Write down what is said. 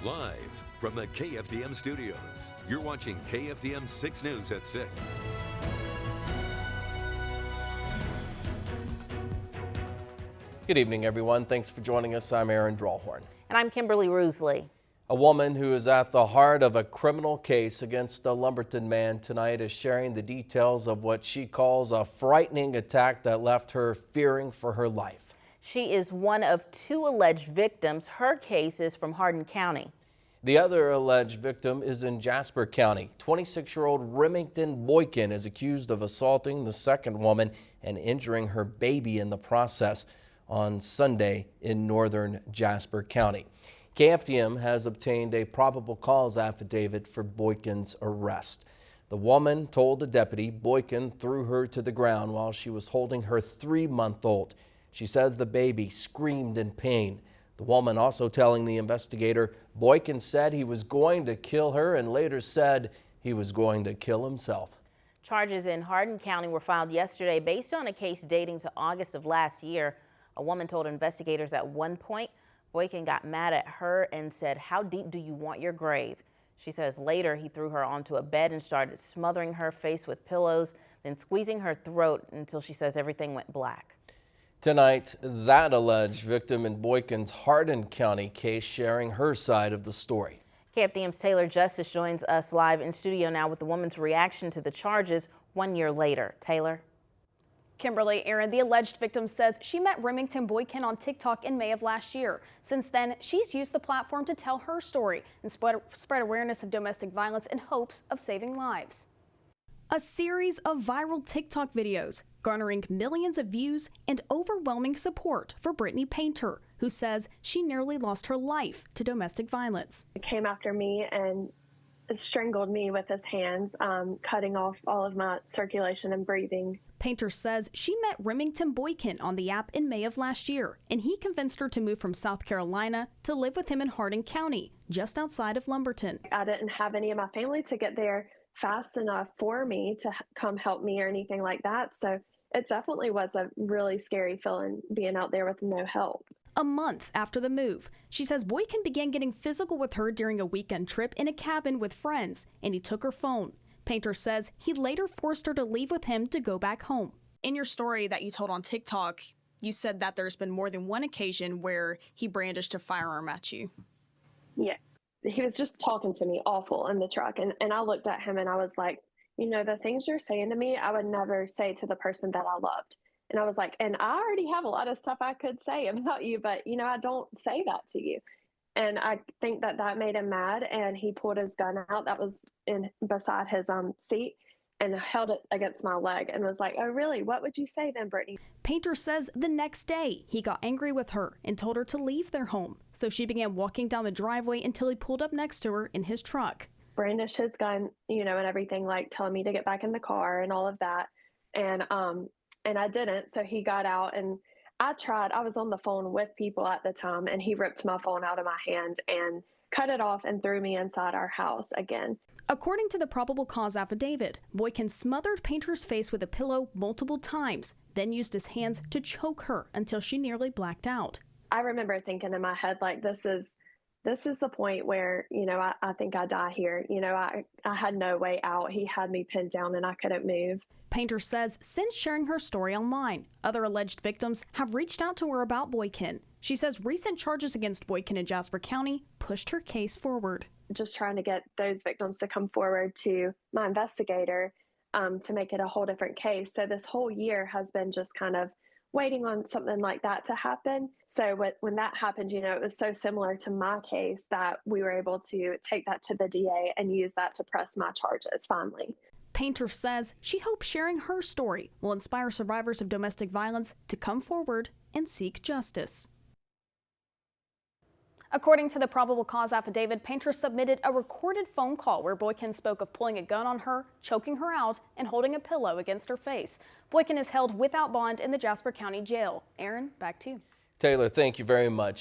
Live from the KFDM studios, you're watching KFDM 6 News at 6. Good evening, everyone. Thanks for joining us. I'm Aaron Drawhorn. And I'm Kimberly Roosley. A woman who is at the heart of a criminal case against a Lumberton man tonight is sharing the details of what she calls a frightening attack that left her fearing for her life. She is one of 2 alleged victims. Her case is from Hardin County. The other alleged victim is in Jasper County. 26-year-old Remington Boykin is accused of assaulting the second woman and injuring her baby in the process on Sunday in northern Jasper County. KFDM has obtained a probable cause affidavit for Boykin's arrest. The woman told the deputy Boykin threw her to the ground while she was holding her 3-month-old. She says the baby screamed in pain. The woman also telling the investigator Boykin said he was going to kill her and later said he was going to kill himself. Charges in Hardin County were filed yesterday based on a case dating to August of last year. A woman told investigators at one point Boykin got mad at her and said, "How deep do you want your grave?" She says later he threw her onto a bed and started smothering her face with pillows, then squeezing her throat until she says everything went black. Tonight, that alleged victim in Boykin's Hardin County case sharing her side of the story. KFDM's Taylor Justice joins us live in studio now with the woman's reaction to the charges 1 year later. Taylor? Kimberly, Aaron, the alleged victim says she met Remington Boykin on TikTok in May of last year. Since then, she's used the platform to tell her story and spread awareness of domestic violence in hopes of saving lives. A series of viral TikTok videos garnering millions of views and overwhelming support for Brittney Painter, who says she nearly lost her life to domestic violence. He came after me and strangled me with his hands, cutting off all of my circulation and breathing. Painter says she met Remington Boykin on the app in May of last year, and he convinced her to move from South Carolina to live with him in Hardin County, just outside of Lumberton. I didn't have any of my family to get there fast enough for me to come help me or anything like that. So it definitely was a really scary feeling being out there with no help. A month after the move, she says Boykin began getting physical with her during a weekend trip in a cabin with friends, and he took her phone. Painter says he later forced her to leave with him to go back home. In your story that you told on TikTok, you said that there's been more than one occasion where he brandished a firearm at you. Yes. He was just talking to me awful in the truck. And I looked at him and I was like, you know, the things you're saying to me, I would never say to the person that I loved. And I was like, and I already have a lot of stuff I could say about you, but, you know, I don't say that to you. And I think that made him mad. And he pulled his gun out that was beside his seat and held it against my leg and was like, "Oh, really? What would you say then, Brittney?" Painter says the next day he got angry with her and told her to leave their home. So she began walking down the driveway until he pulled up next to her in his truck. Brandished his gun, you know, and everything, like telling me to get back in the car and all of that. And I didn't. So he got out and I was on the phone with people at the time and he ripped my phone out of my hand and cut it off and threw me inside our house again. According to the probable cause affidavit, Boykin smothered Painter's face with a pillow multiple times, then used his hands to choke her until she nearly blacked out. I remember thinking in my head, like, this is the point where, you know, I think I die here. You know, I had no way out. He had me pinned down and I couldn't move. Painter says since sharing her story online, other alleged victims have reached out to her about Boykin. She says recent charges against Boykin in Jasper County pushed her case forward. Just trying to get those victims to come forward to my investigator to make it a whole different case. So this whole year has been just kind of waiting on something like that to happen. So when that happened, you know, it was so similar to my case that we were able to take that to the DA and use that to press my charges finally. Painter says she hopes sharing her story will inspire survivors of domestic violence to come forward and seek justice. According to the probable cause affidavit, Painter submitted a recorded phone call where Boykin spoke of pulling a gun on her, choking her out, and holding a pillow against her face. Boykin is held without bond in the Jasper County Jail. Aaron, back to you. Taylor, thank you very much.